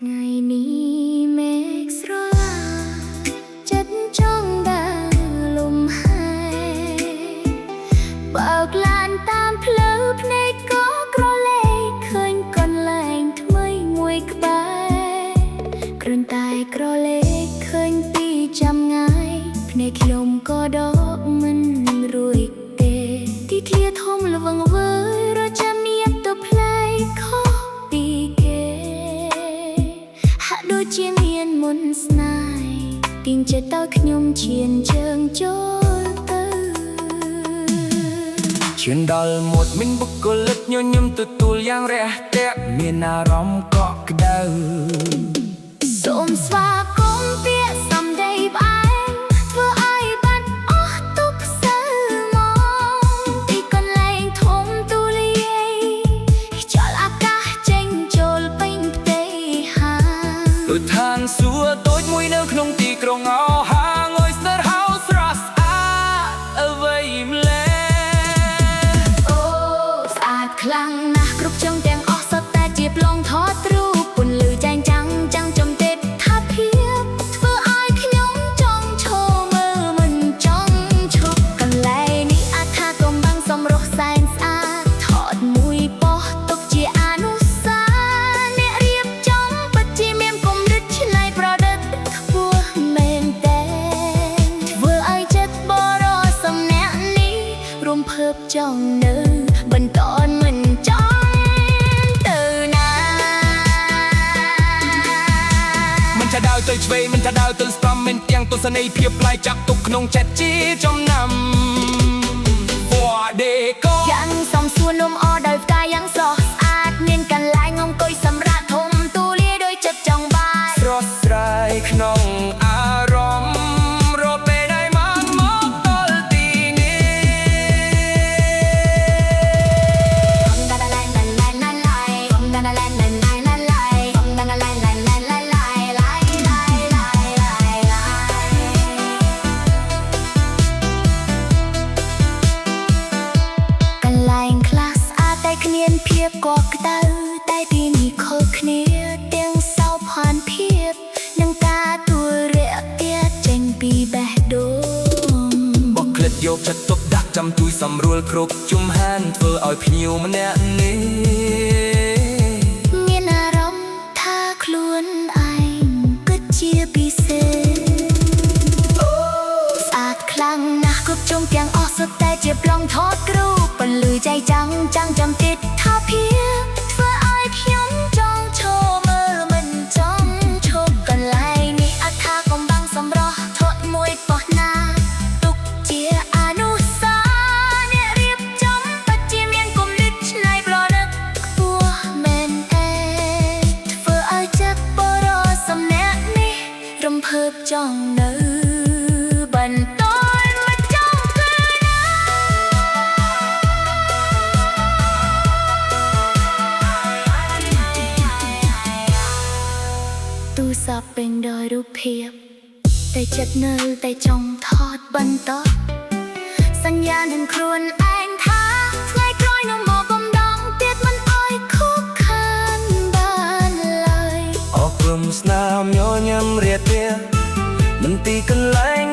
ថ្ងៃនេះមេឃស្រឡាចិត្តចង់ដើរលំហែបើកឡានតាមផ្លូវភ្នែកក៏ក្រឡេកឃើញកន្លែងថ្មីមួយក្បែរគ្រាន់តែក្រឡេកឃើញពីចាំងាយភ្នែកខ្ញុំក៏ដកមិនរួចទេទីធ្លាធំល្វឹងល្វើយរចាំមៀបទៅផ្លែកខុសពីគេហាក់ដូចជាមានមន្តស្នេហ៍ទាញចិត្តទៅខ្ញុំឈានជើងចូលទៅឈានដល់មាត់មានបុគ្គលិកញញឹមទទួលយ៉ាងរះទាក់មានអារម្មណ៍កក់ក្ដៅសូមស្វាគមន៍ពាក្យសំដីផ្អែមធ្វើឲ្យបាត់អស់ទុក្ខសៅមកទីកន្លែងធំទូលាយខ្យល់អាកាសចេញចូលពេញផ្ទៃហាងដូចឋានសួគ៌តូចមួយនៅក្នុងទីក្រុងអោហាងអើយស្ទើរហៅស្រស់ស្អាតអ្វីម្ល៉េះអូស្អាតខ្លាំងណាស់គ្រប់ជ្រុងទាំងអស់សុទ្ធតែជាប្លង់ថតរូបពន្លឺចែងចាំងចាំងចំទេពថាភាពធ្វើឲ្យខ្ញុំចង់ឈរមើលមិនចង់ឈប់កន្លែងនេះអាចថាកំបាំងសម្រស់សែនស្អាតថតមួយប៉ុស្តិ៍ទុកជាអនុស្សាវរីយ៍អ្នករៀបចំពិតជាមានគំនិតច្នៃប្រឌិតខ្ពស់មែនតើធ្វើឲ្យចិត្តបរិសុទ្ធអ្នកនេះរំភើបចង់នៅបន្តមិនចង់ទៅណាមិនថាដើរទៅឆ្វេងមិនថាដើរទៅស្ដាំមិនទាំងទស្សនីយភាពប្លែកចាក់ទុកក្នុងចិត្តជាចំណាំវ៉ាដេកូយ៉ាងសំសួរលំអដោយផ្កាយយ៉ាងស្រស់ស្អាតមានកន្លែងអង្គុយសម្រាប់ធំទូលាយដោយចិត្តចង់បាយស្រស់ស្រាយក្នុងអារម្មណ៍រពេលដែលមកដល់ទីនេះកន្លែងខ្លះស្អាតតែគ្មានភាពកក់ក្ដៅតែទីនេះខុសគ្នាទាំងសោភ័ណភាពនិងការទួលរាក់ទាក់ចេញពីបេះដូងបោះក្លិតយកចិត្តទុកដាក់ចាំជួយសម្រួលគ្រប់ជំហានធ្វើឲ្យភ្ញៀវម្នាក់នេះមានអារម្មណ៍ថាខ្លួនឯងគិតជាពិសេសស្អាតខ្លាំងណាស់គ្រប់ជ្រុងទាំងអស់សុទ្ធតែជាប្លង់ថតគ្រូពន្លឺចែងចាំងចាំទេពថាភាពធ្វើឲ្យខ្ញុំចង់ឈរមើលមិនចង់ឈប់កន្លែងនេះអាចថាកំបាំងសម្រស់ថតមួយប៉ុណ្ណាទុកជាអនុស្សាវរីយ៍អ្នករៀបចំពិតជាមានគំនិតច្នៃប្រឌិតខ្ពស់មែនទេធ្វើឲ្យចិត្តបរិសុទ្ធអ្នកនេះរំភើបចង់នៅបន្តមិនចង់ទៅណាទូរស័ព្ទពេញដោយរូបភាពតែចិត្តនៅតែចង់ថតបន្តសញ្ញានឹងខ្លួនឯងថាថ្ងៃក្រោយនឹងមកកំដងទៀតមិនអោយខុសខានបានឡើយអរព្រមស្នាមញញឹមរាទាមិនទីកន្លែង